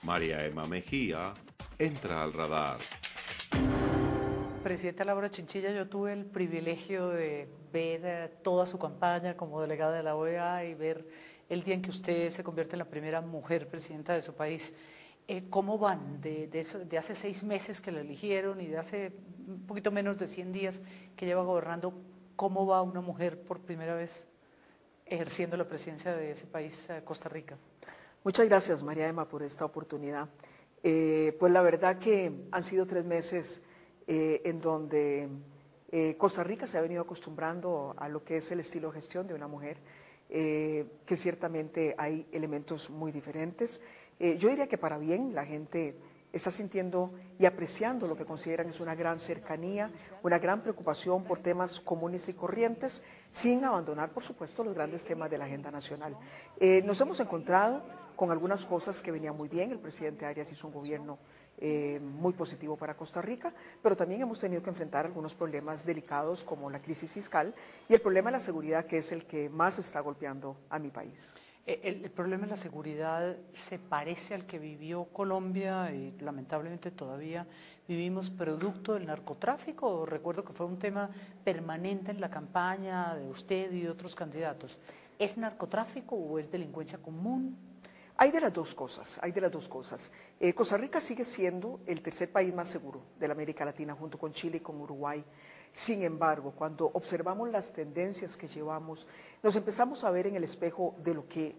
María Emma Mejía entra al radar. Presidenta Laura Chinchilla, yo tuve el privilegio de ver toda su campaña como delegada de la OEA y ver el día en que usted se convierte en la primera mujer presidenta de su país. ¿Cómo van de hace 6 meses que la eligieron y de hace un poquito menos de 100 días que lleva gobernando? ¿Cómo va una mujer por primera vez ejerciendo la presidencia de ese país, Costa Rica? Muchas gracias, María Emma, por esta oportunidad. Pues la verdad que han sido 3 meses en donde Costa Rica se ha venido acostumbrando a lo que es el estilo de gestión de una mujer, que ciertamente hay elementos muy diferentes. Yo diría que para bien la gente está sintiendo y apreciando lo que consideran es una gran cercanía, una gran preocupación por temas comunes y corrientes, sin abandonar, por supuesto, los grandes temas de la agenda nacional. Nos hemos encontrado con algunas cosas que venían muy bien. El presidente Arias hizo un gobierno muy positivo para Costa Rica, pero también hemos tenido que enfrentar algunos problemas delicados como la crisis fiscal y el problema de la seguridad, que es el que más está golpeando a mi país. El problema de la seguridad se parece al que vivió Colombia y lamentablemente todavía vivimos producto del narcotráfico. Recuerdo que fue un tema permanente en la campaña de usted y de otros candidatos. ¿Es narcotráfico o es delincuencia común? Hay de las dos cosas, hay de las dos cosas. Costa Rica sigue siendo el tercer país más seguro de la América Latina, junto con Chile y con Uruguay. Sin embargo, cuando observamos las tendencias que llevamos, nos empezamos a ver en el espejo de lo que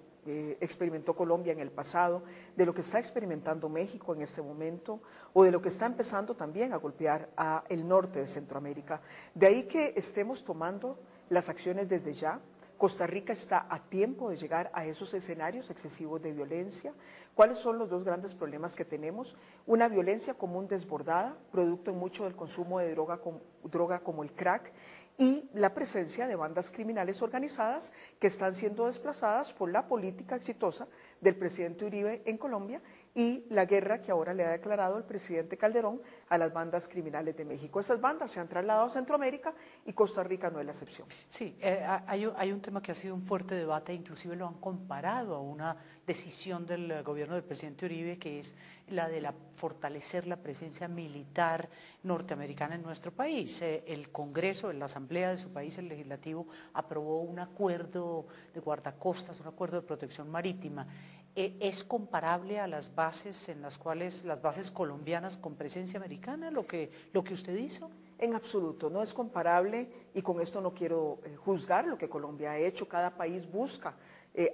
experimentó Colombia en el pasado, de lo que está experimentando México en este momento, o de lo que está empezando también a golpear a el norte de Centroamérica. De ahí que estemos tomando las acciones desde ya. Costa Rica está a tiempo de llegar a esos escenarios excesivos de violencia. ¿Cuáles son los dos grandes problemas que tenemos? Una violencia común desbordada, producto en mucho del consumo de droga como el crack, y la presencia de bandas criminales organizadas que están siendo desplazadas por la política exitosa del presidente Uribe en Colombia y la guerra que ahora le ha declarado el presidente Calderón a las bandas criminales de México. Esas bandas se han trasladado a Centroamérica y Costa Rica no es la excepción. Sí, hay un tema que ha sido un fuerte debate, inclusive lo han comparado a una decisión del gobierno del presidente Uribe, que es la de fortalecer la presencia militar norteamericana en nuestro país. El Congreso, en la Asamblea de su país, el Legislativo, aprobó un acuerdo de guardacostas, un acuerdo de protección marítima. ¿Es comparable a las bases en las cuales, las bases colombianas con presencia americana, lo que usted hizo? En absoluto, no es comparable y con esto no quiero juzgar lo que Colombia ha hecho. Cada país busca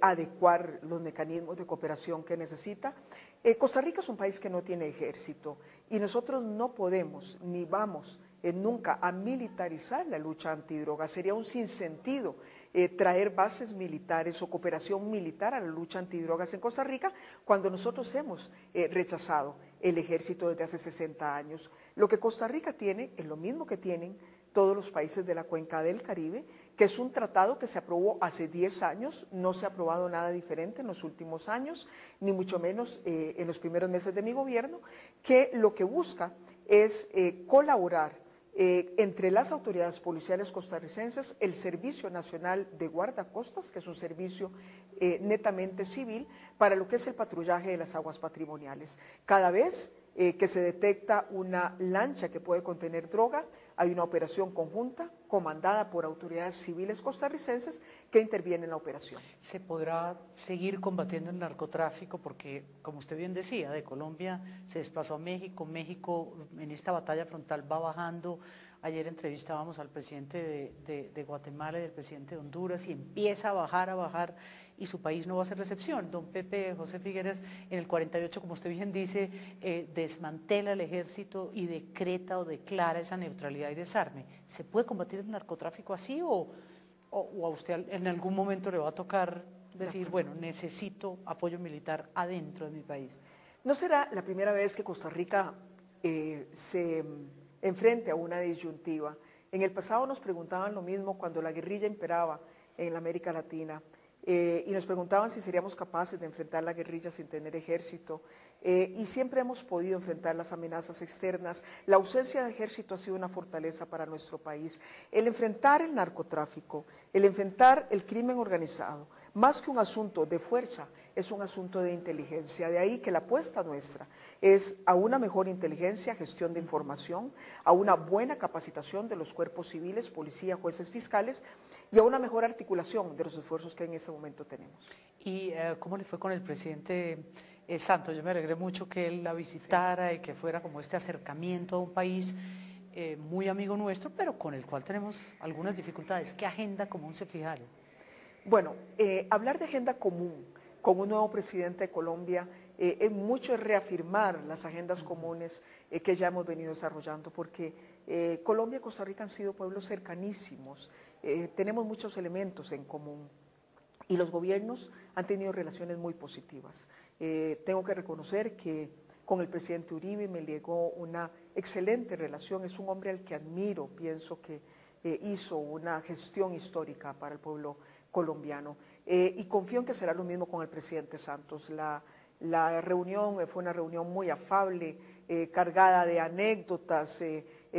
adecuar los mecanismos de cooperación que necesita. Costa Rica es un país que no tiene ejército y nosotros no podemos ni vamos nunca a militarizar la lucha antidroga. Sería un sinsentido traer bases militares o cooperación militar a la lucha antidrogas en Costa Rica cuando nosotros hemos rechazado el ejército desde hace 60 años. Lo que Costa Rica tiene es lo mismo que tienen todos los países de la cuenca del Caribe, que es un tratado que se aprobó hace 10 años, no se ha aprobado nada diferente en los últimos años, ni mucho menos en los primeros meses de mi gobierno, que lo que busca es colaborar entre las autoridades policiales costarricenses, el Servicio Nacional de Guardacostas, que es un servicio netamente civil, para lo que es el patrullaje de las aguas patrimoniales. Cada vez que se detecta una lancha que puede contener droga, hay una operación conjunta comandada por autoridades civiles costarricenses que intervienen en la operación. ¿Se podrá seguir combatiendo el narcotráfico? Porque, como usted bien decía, de Colombia se desplazó a México, México en esta batalla frontal va bajando. Ayer entrevistábamos al presidente de Guatemala y del presidente de Honduras y empieza a bajar y su país no va a ser la excepción. Don Pepe José Figueres en el 48, como usted bien dice, desmantela el ejército y decreta o declara esa neutralidad y desarme. ¿Se puede combatir el narcotráfico así o a usted en algún momento le va a tocar decir, bueno, necesito apoyo militar adentro de mi país? No será la primera vez que Costa Rica se enfrente a una disyuntiva. En el pasado nos preguntaban lo mismo cuando la guerrilla imperaba en la América Latina. Y nos preguntaban si seríamos capaces de enfrentar la guerrilla sin tener ejército, y siempre hemos podido enfrentar las amenazas externas. La ausencia de ejército ha sido una fortaleza para nuestro país. El enfrentar el narcotráfico, el enfrentar el crimen organizado, más que un asunto de fuerza, es un asunto de inteligencia. De ahí que la apuesta nuestra es a una mejor inteligencia, gestión de información, a una buena capacitación de los cuerpos civiles, policía, jueces, fiscales, y a una mejor articulación de los esfuerzos que en este momento tenemos. ¿Y cómo le fue con el presidente Santos? Yo me alegré mucho que él la visitara y que fuera como este acercamiento a un país muy amigo nuestro, pero con el cual tenemos algunas dificultades. ¿Qué agenda común se fijaron? Bueno, hablar de agenda común con un nuevo presidente de Colombia mucho es reafirmar las agendas comunes que ya hemos venido desarrollando, porque Colombia y Costa Rica han sido pueblos cercanísimos, tenemos muchos elementos en común y los gobiernos han tenido relaciones muy positivas. Tengo que reconocer que con el presidente Uribe me legó una excelente relación, es un hombre al que admiro, pienso que hizo una gestión histórica para el pueblo colombiano y confío en que será lo mismo con el presidente Santos. La reunión fue una reunión muy afable, cargada de anécdotas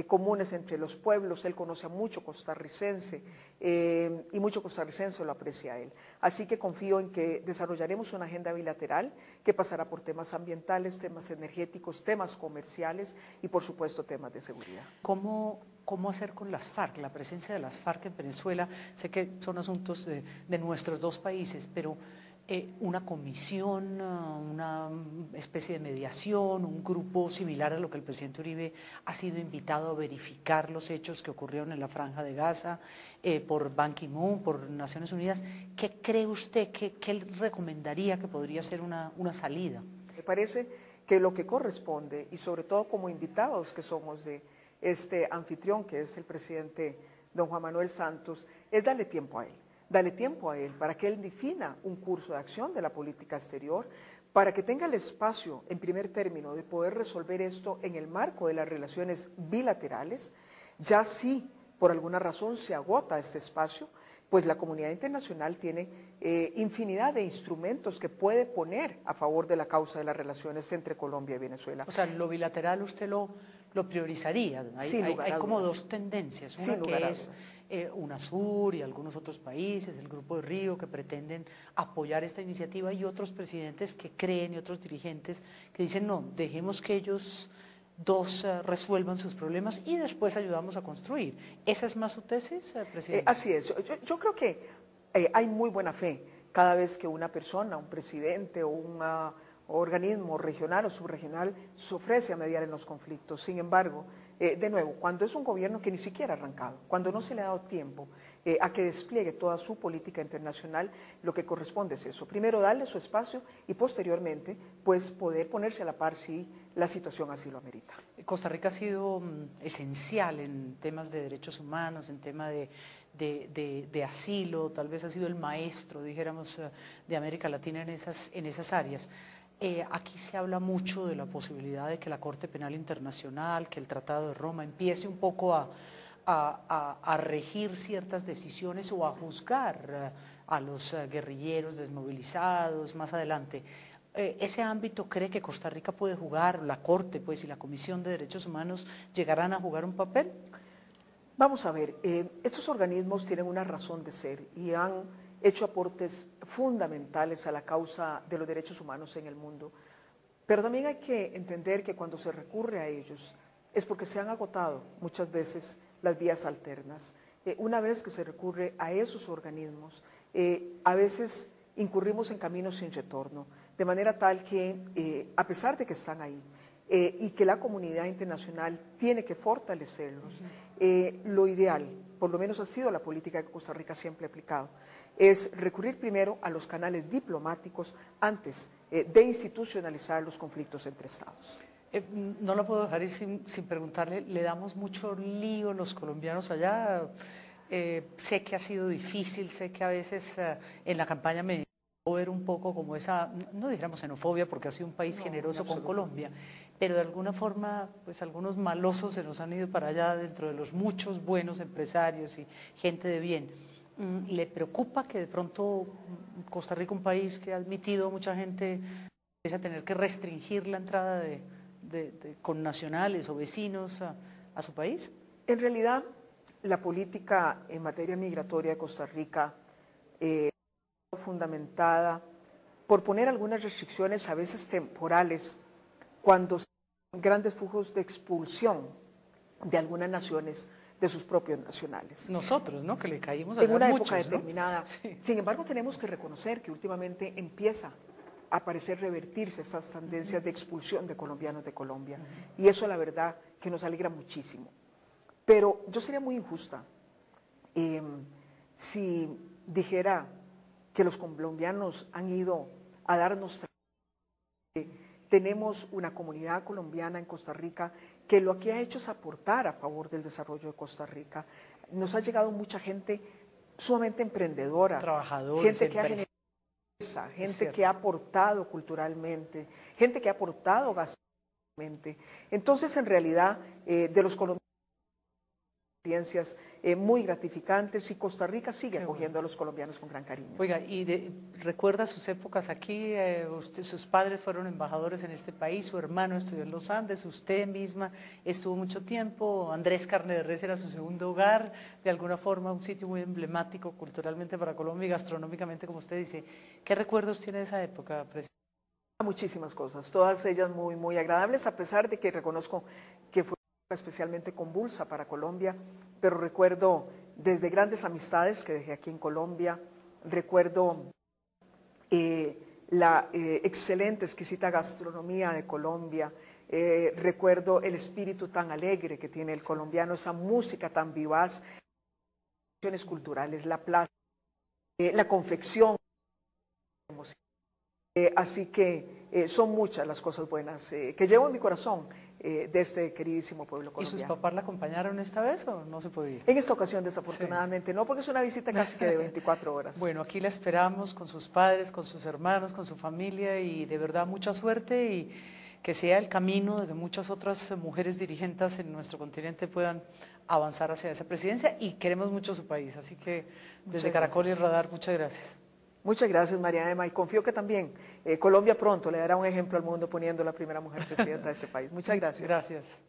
comunes entre los pueblos. Él conoce a mucho costarricense y mucho costarricense lo aprecia a él. Así que confío en que desarrollaremos una agenda bilateral que pasará por temas ambientales, temas energéticos, temas comerciales y por supuesto temas de seguridad. ¿Cómo hacer con las FARC, la presencia de las FARC en Venezuela? Sé que son asuntos de nuestros dos países, pero una comisión, una especie de mediación, un grupo similar a lo que el presidente Uribe ha sido invitado a verificar los hechos que ocurrieron en la Franja de Gaza por Ban Ki-moon, por Naciones Unidas. ¿Qué cree usted, qué recomendaría que podría ser una salida? Me parece que lo que corresponde, y sobre todo como invitados que somos de este anfitrión, que es el presidente don Juan Manuel Santos, es darle tiempo a él. Dale tiempo a él para que él defina un curso de acción de la política exterior, para que tenga el espacio, en primer término, de poder resolver esto en el marco de las relaciones bilaterales. Ya si por alguna razón se agota este espacio, pues la comunidad internacional tiene infinidad de instrumentos que puede poner a favor de la causa de las relaciones entre Colombia y Venezuela. O sea, lo bilateral usted lo priorizaría. Hay como dos tendencias, una que es UNASUR y algunos otros países, el Grupo de Río, que pretenden apoyar esta iniciativa, y otros presidentes que creen y otros dirigentes que dicen no, dejemos que ellos dos resuelvan sus problemas y después ayudamos a construir. ¿Esa es más su tesis, presidente? Así es. Yo creo que hay muy buena fe cada vez que una persona, un presidente o un organismo regional o subregional se ofrece a mediar en los conflictos. Sin embargo, de nuevo, cuando es un gobierno que ni siquiera ha arrancado, cuando no se le ha dado tiempo a que despliegue toda su política internacional, lo que corresponde es eso. Primero, darle su espacio y posteriormente, pues poder ponerse a la par si la situación así lo amerita. Costa Rica ha sido esencial en temas de derechos humanos, en tema de asilo, tal vez ha sido el maestro, dijéramos, de América Latina en esas áreas. Aquí se habla mucho de la posibilidad de que la Corte Penal Internacional, que el Tratado de Roma empiece un poco a regir ciertas decisiones o a juzgar a los guerrilleros desmovilizados más adelante. ¿Ese ámbito cree que Costa Rica puede jugar, la Corte pues, y la Comisión de Derechos Humanos llegarán a jugar un papel? Vamos a ver, estos organismos tienen una razón de ser y han hecho aportes fundamentales a la causa de los derechos humanos en el mundo, pero también hay que entender que cuando se recurre a ellos es porque se han agotado muchas veces las vías alternas. Una vez que se recurre a esos organismos, a veces incurrimos en caminos sin retorno, de manera tal que a pesar de que están ahí y que la comunidad internacional tiene que fortalecerlos, lo ideal, por lo menos ha sido la política que Costa Rica siempre ha aplicado, es recurrir primero a los canales diplomáticos antes de institucionalizar los conflictos entre estados. No lo puedo dejar ir sin preguntarle, ¿le damos mucho lío los colombianos allá? Sé que ha sido difícil, sé que a veces en la campaña me ver un poco como esa, no dijéramos xenofobia porque ha sido un país generoso con Colombia, pero de alguna forma pues algunos malosos se nos han ido para allá dentro de los muchos buenos empresarios y gente de bien. ¿Le preocupa que de pronto Costa Rica, un país que ha admitido a mucha gente, empiece a tener que restringir la entrada de connacionales o vecinos a su país? En realidad, la política en materia migratoria de Costa Rica fundamentada por poner algunas restricciones, a veces temporales, cuando se dan grandes flujos de expulsión de algunas naciones de sus propios nacionales. Nosotros, ¿no? Que le caímos a En una muchos, época ¿no? determinada. Sí. Sin embargo, tenemos que reconocer que últimamente empieza a parecer revertirse estas tendencias de expulsión de colombianos de Colombia. Y eso, la verdad, que nos alegra muchísimo. Pero yo sería muy injusta si dijera que los colombianos han ido a darnos tenemos una comunidad colombiana en Costa Rica que lo que ha hecho es aportar a favor del desarrollo de Costa Rica. Nos ha llegado mucha gente sumamente emprendedora, trabajadores, gente que ha generado riqueza, gente que ha aportado culturalmente, gente que ha aportado gastronómicamente. Entonces, en realidad, de los colombianos, experiencias muy gratificantes, y Costa Rica sigue acogiendo a los colombianos con gran cariño. Oiga, ¿y recuerda sus épocas aquí? Sus padres fueron embajadores en este país, su hermano estudió en los Andes, usted misma estuvo mucho tiempo, Andrés Carne de Res era su segundo hogar, de alguna forma un sitio muy emblemático culturalmente para Colombia y gastronómicamente, como usted dice. ¿Qué recuerdos tiene de esa época, presidente? Muchísimas cosas, todas ellas muy, muy agradables, a pesar de que reconozco que fue especialmente convulsa para Colombia, pero recuerdo desde grandes amistades que dejé aquí en Colombia, recuerdo la excelente, exquisita gastronomía de Colombia, recuerdo el espíritu tan alegre que tiene el colombiano, esa música tan vivaz, las culturales, la plaza, la confección, así que son muchas las cosas buenas que llevo en mi corazón de este queridísimo pueblo colombiano. ¿Y sus papás la acompañaron esta vez o no se podía? En esta ocasión, desafortunadamente, no, porque es una visita casi que de 24 horas. Bueno, aquí la esperamos con sus padres, con sus hermanos, con su familia, y de verdad mucha suerte, y que sea el camino de que muchas otras mujeres dirigentes en nuestro continente puedan avanzar hacia esa presidencia, y queremos mucho su país. Así que desde Caracol y Radar, muchas gracias. Muchas gracias, María Emma, y confío que también Colombia pronto le dará un ejemplo al mundo poniendo la primera mujer presidenta de este país. Muchas gracias. Gracias.